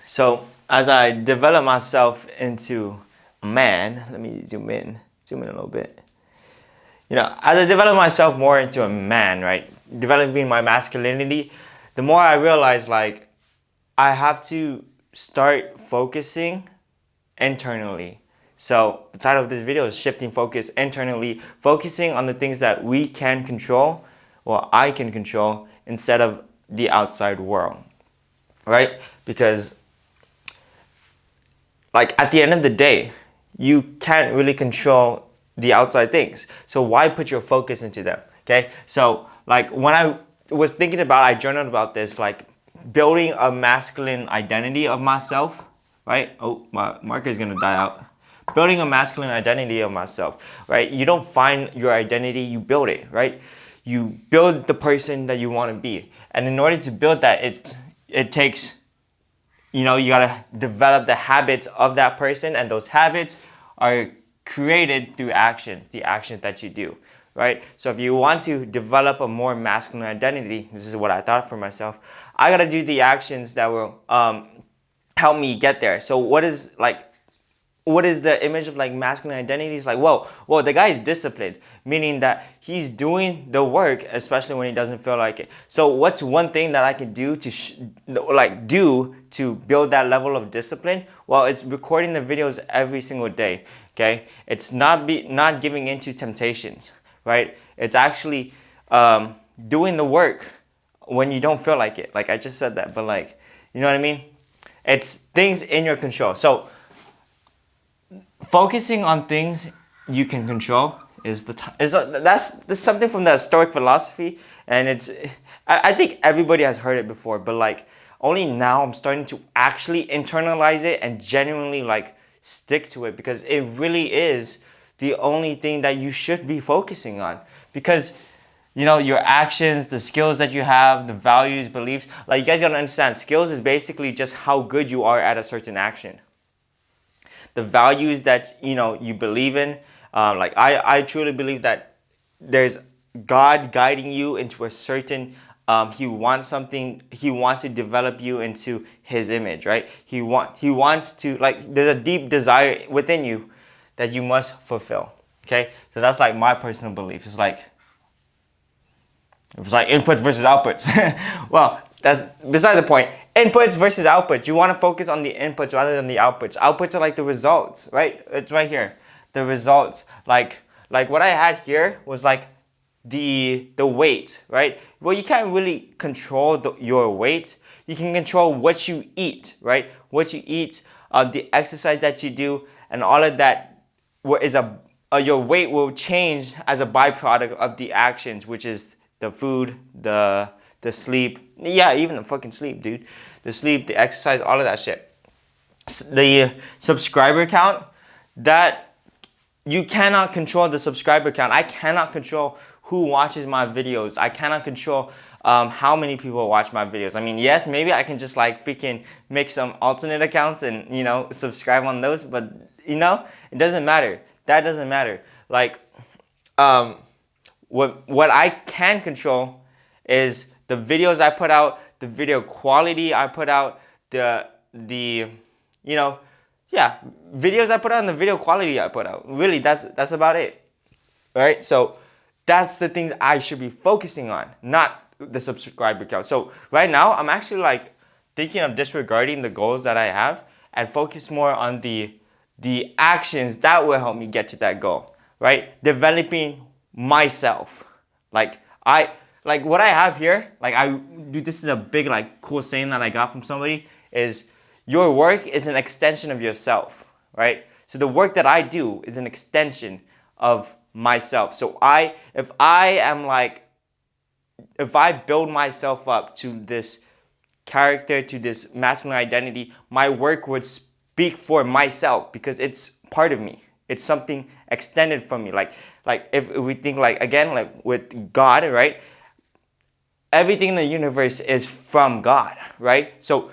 So as I develop myself into a man, let me zoom in a little bit. As I develop myself more into a man, right, developing my masculinity, the more I realize like I have to start focusing internally. So the title of this video is Shifting Focus Internally, focusing on the things that we can control, or I can control, instead of the outside world, right? Because like at the end of the day, you can't really control the outside things. So why put your focus into them? Okay. So like when I was thinking about, I journaled about this, like building a masculine identity of myself, right? Oh, my marker is going to die out. Building a masculine identity of myself, right? You don't find your identity, you build it, right? You build the person that you want to be. And in order to build that, it takes, you gotta develop the habits of that person, and those habits are created through actions, the actions that you do, right? So if you want to develop a more masculine identity, this is what I thought for myself, I gotta do the actions that will help me get there. So what is the image of like masculine identity? Is like, well, the guy is disciplined, meaning that he's doing the work, especially when he doesn't feel like it. So what's one thing that I can do to build that level of discipline? Well, it's recording the videos every single day. Okay, it's not giving into temptations, right? It's actually doing the work when you don't feel like it. Like I just said that, but like, you know what I mean? It's things in your control. So focusing on things you can control is that's something from the Stoic philosophy, and I think everybody has heard it before, but like only now I'm starting to actually internalize it and genuinely like stick to it, because it really is the only thing that you should be focusing on. Because your actions, the skills that you have, the values, beliefs, like you guys gotta understand, skills is basically just how good you are at a certain action. The values that you believe in, like I truly believe that there's God guiding you into a certain he wants to develop you into his image, right? He wants to, like, there's a deep desire within you that you must fulfill. Okay, so that's like my personal belief. It's like inputs versus outputs. Well, that's beside the point. Inputs versus outputs. You want to focus on the inputs rather than the outputs. Outputs are like the results, right? It's right here. The results. Like what I had here was like the weight, right? Well, you can't really control your weight. You can control what you eat, right? What you eat, the exercise that you do, and all of that is your weight will change as a byproduct of the actions, which is the food, the sleep, yeah, even the fucking sleep, dude. The sleep, the exercise, all of that shit. The subscriber count, that you cannot control the subscriber count. I cannot control who watches my videos. I cannot control how many people watch my videos. I mean, yes, maybe I can just like freaking make some alternate accounts and subscribe on those, but it doesn't matter. That doesn't matter. Like, what I can control is the videos I put out, the video quality I put out, videos I put out and the video quality I put out. Really, that's about it. Right? So that's the things I should be focusing on, not the subscriber count. So right now I'm actually like thinking of disregarding the goals that I have and focus more on the actions that will help me get to that goal. Right? Developing myself. Like what I have here, this is a big like cool saying that I got from somebody, is your work is an extension of yourself, right? So the work that I do is an extension of myself. So if I build myself up to this character, to this masculine identity, my work would speak for myself because it's part of me. It's something extended from me. Like if we think like again like with God, right? Everything in the universe is from God, right? So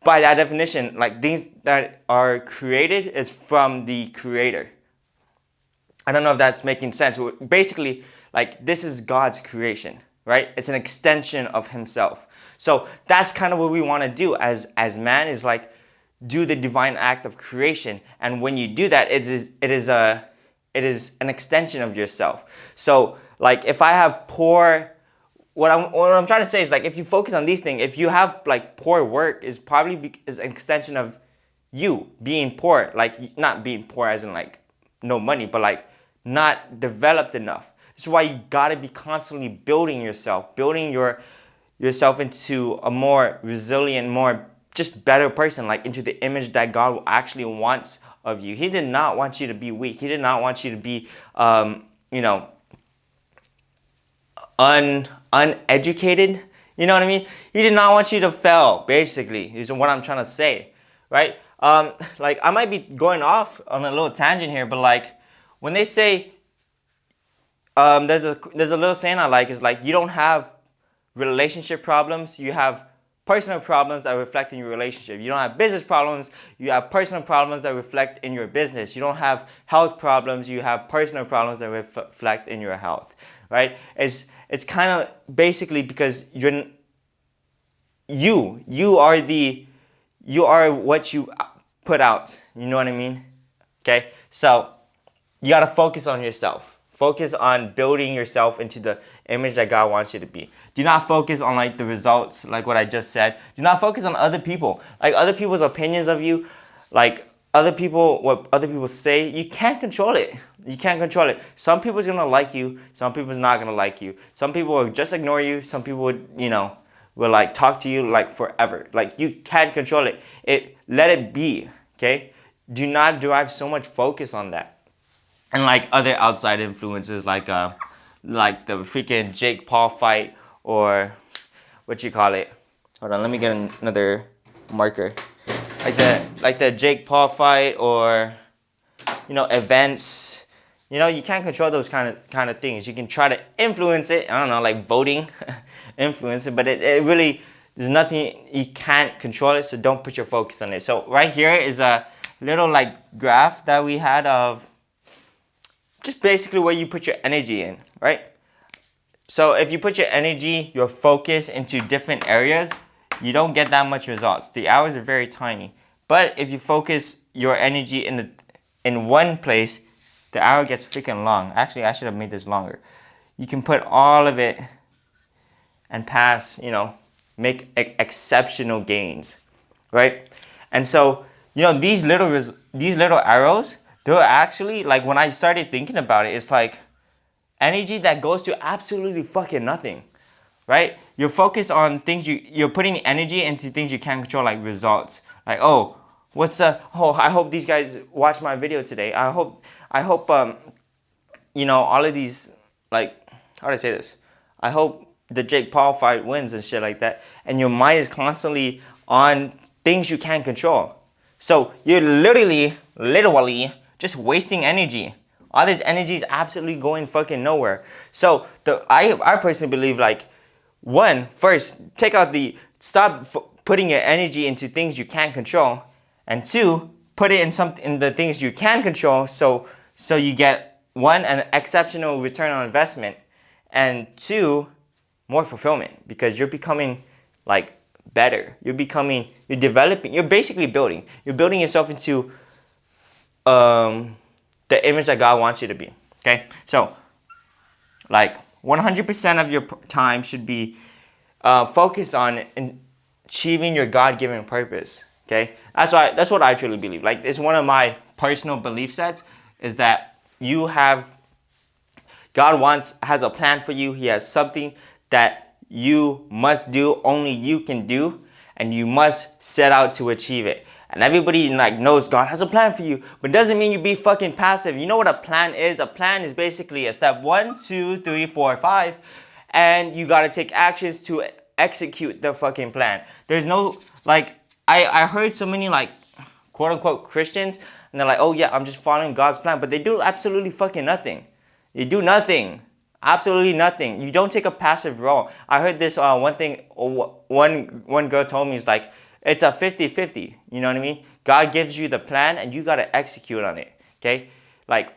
by that definition, like things that are created is from the creator. I don't know if that's making sense. Basically, like this is God's creation, right? It's an extension of himself. So that's kind of what we want to do as man, is like do the divine act of creation. And when you do that, it is an extension of yourself. So like if I have poor, what I'm trying to say is like if you focus on these things, if you have like poor work, is probably is an extension of you being poor, like not being poor as in like no money, but like not developed enough. This is why you gotta be constantly building yourself, building yourself into a more resilient, more just better person, like into the image that God actually wants of you. He did not want you to be weak. He did not want you to be, you know, uneducated. You know what I mean? He did not want you to fail, basically, is what I'm trying to say, right? Like I might be going off on a little tangent here, but like when they say, there's a little saying I like, is like you don't have relationship problems, you have personal problems that reflect in your relationship. You don't have business problems, you have personal problems that reflect in your business. You don't have health problems, you have personal problems that reflect in your health, right? It's kind of basically because you are what you put out. You know what I mean? Okay? So you got to focus on yourself. Focus on building yourself into the image that God wants you to be. Do not focus on like the results, like what I just said. Do not focus on other people, like other people's opinions of you, like what other people say. You can't control it. You can't control it. Some people's gonna like you. Some people's not gonna like you. Some people will just ignore you. Some people would, will like talk to you like forever. Like you can't control it. Let it be. Okay. Do not derive so much focus on that. And like other outside influences, like the freaking Jake Paul fight, or what you call it. Hold on, let me get another marker. Like the Jake Paul fight, or events. You can't control those kind of things. You can try to influence it. I don't know, like voting, influence it, but it really, there's nothing, you can't control it. So don't put your focus on it. So right here is a little like graph that we had of just basically where you put your energy in, right? So if you put your energy, your focus into different areas, you don't get that much results. The hours are very tiny. But if you focus your energy in one place, the hour gets freaking long. Actually, I should have made this longer. You can put all of it and make exceptional gains, right? And so, these little arrows, they're actually, like, when I started thinking about it, it's like energy that goes to absolutely fucking nothing, right? You're focused on things, you're putting energy into things you can't control, like results. Like, I hope these guys watch my video today. I hope all of these, like, how do I say this? I hope the Jake Paul fight wins and shit like that. And your mind is constantly on things you can't control. So you're literally just wasting energy. All this energy is absolutely going fucking nowhere. So I personally believe, like, first, stop putting your energy into things you can't control, and two, put it in the things you can control. So you get an exceptional return on investment, and two, more fulfillment, because you're becoming like better. You're developing. You're basically building. You're building yourself into the image that God wants you to be. Okay, so like 100% of your time should be focused on achieving your God-given purpose. Okay, that's what I truly believe. Like, it's one of my personal belief sets, is that God has a plan for you. He has something that you must do, only you can do, and you must set out to achieve it. And everybody knows God has a plan for you, but doesn't mean you be fucking passive. You know what a plan is? A plan is basically a step 1, 2, 3, 4, 5, and you gotta take actions to execute the fucking plan. There's no, I heard so many quote unquote Christians, and they're like, oh yeah, I'm just following God's plan, but they do absolutely fucking nothing. You do nothing. Absolutely nothing. You don't take a passive role. I heard this one girl told me, it's like, it's a 50-50. You know what I mean? God gives you the plan and you got to execute on it. Okay? Like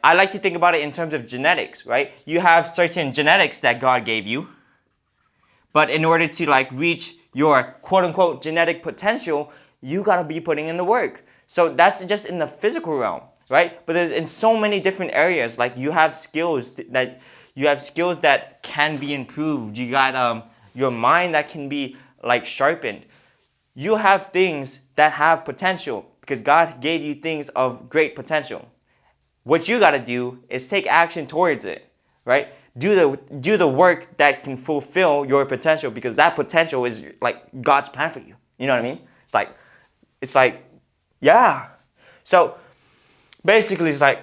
I like to think about it in terms of genetics, right? You have certain genetics that God gave you. But in order to reach your quote unquote genetic potential, you gotta be putting in the work. So that's just in the physical realm, right? But there's in so many different areas. Like you have skills that can be improved. You got your mind that can be like sharpened. You have things that have potential because God gave you things of great potential. What you got to do is take action towards it, right? Do the work that can fulfill your potential because that potential is like God's plan for you. You know what I mean? It's like yeah. So basically it's like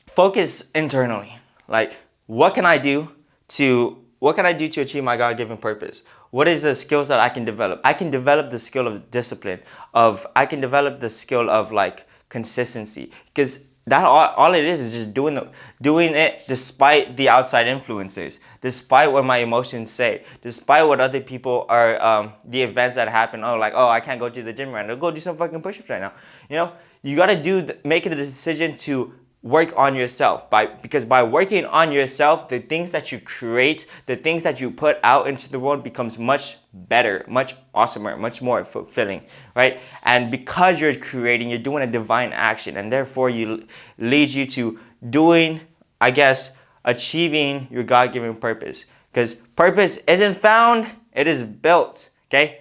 focus internally. Like what can I do to achieve my God-given purpose? What is the skills that I can develop? I can develop the skill of discipline, I can develop the skill of like consistency, because that all it is just doing it despite the outside influencers, despite what my emotions say, despite what other people are, the events that happen. Oh, like, oh, I can't go to the gym right now. Go do some fucking push-ups right now. You know, you gotta make the decision to work on yourself, because by working on yourself, the things that you create, the things that you put out into the world becomes much better, much awesomer, much more fulfilling, right? And because you're creating, you're doing a divine action, and therefore you leads you to doing, I guess, achieving your God-given purpose. Because purpose isn't found, it is built. Okay,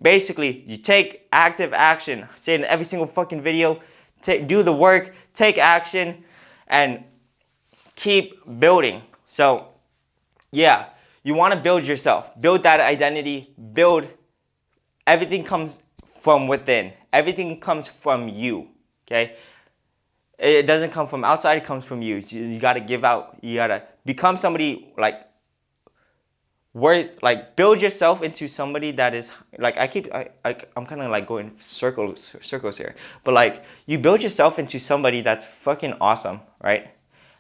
basically you take active action. I say it in every single fucking video. Do the work, take action, and keep building. So yeah, you want to build yourself, build that identity, build. Everything comes from within. Everything comes from you. Okay, it doesn't come from outside, it comes from you. You got to give out. You got to become somebody like build yourself into somebody that is like, I'm kind of like going circles here, but like you build yourself into somebody that's fucking awesome, right?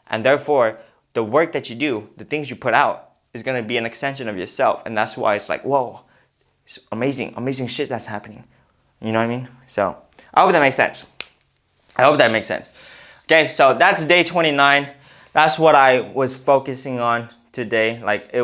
And therefore the work that you do, the things you put out, is going to be an extension of yourself. And that's why it's like, whoa, it's amazing shit that's happening. You know what I mean? So I hope that makes sense. Okay, so that's day 29. That's what I was focusing on today. Like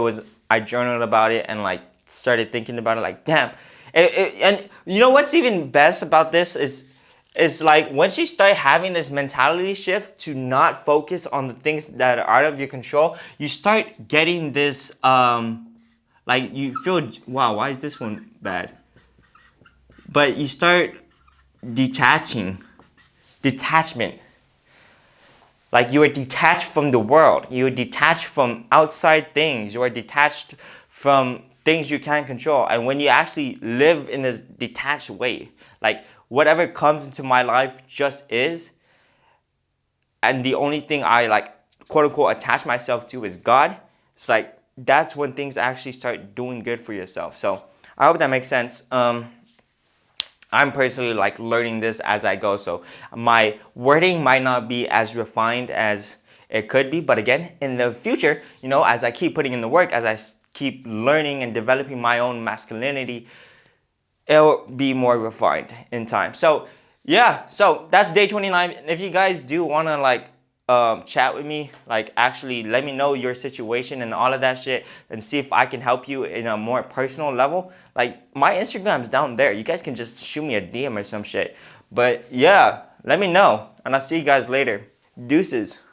I journaled about it and like started thinking about it. Like, damn. And you know what's even best about this is like once you start having this mentality shift to not focus on the things that are out of your control, you start getting this like you feel, wow, why is this one bad? But you start detachment. Like you are detached from the world. You are detached from outside things. You are detached from things you can't control. And when you actually live in this detached way, like whatever comes into my life just is, and the only thing I like, quote unquote, attach myself to is God, it's like that's when things actually start doing good for yourself. So I hope that makes sense. I'm personally like learning this as I go, so my wording might not be as refined as it could be, but again, in the future, you know, as I keep putting in the work, as I keep learning and developing my own masculinity, it'll be more refined in time. So yeah, so that's day 29. And if you guys do want to like chat with me, like actually let me know your situation and all of that shit, and see if I can help you in a more personal level, like my Instagram's down there. You guys can just shoot me a DM or some shit. But yeah, let me know, and I'll see you guys later. Deuces.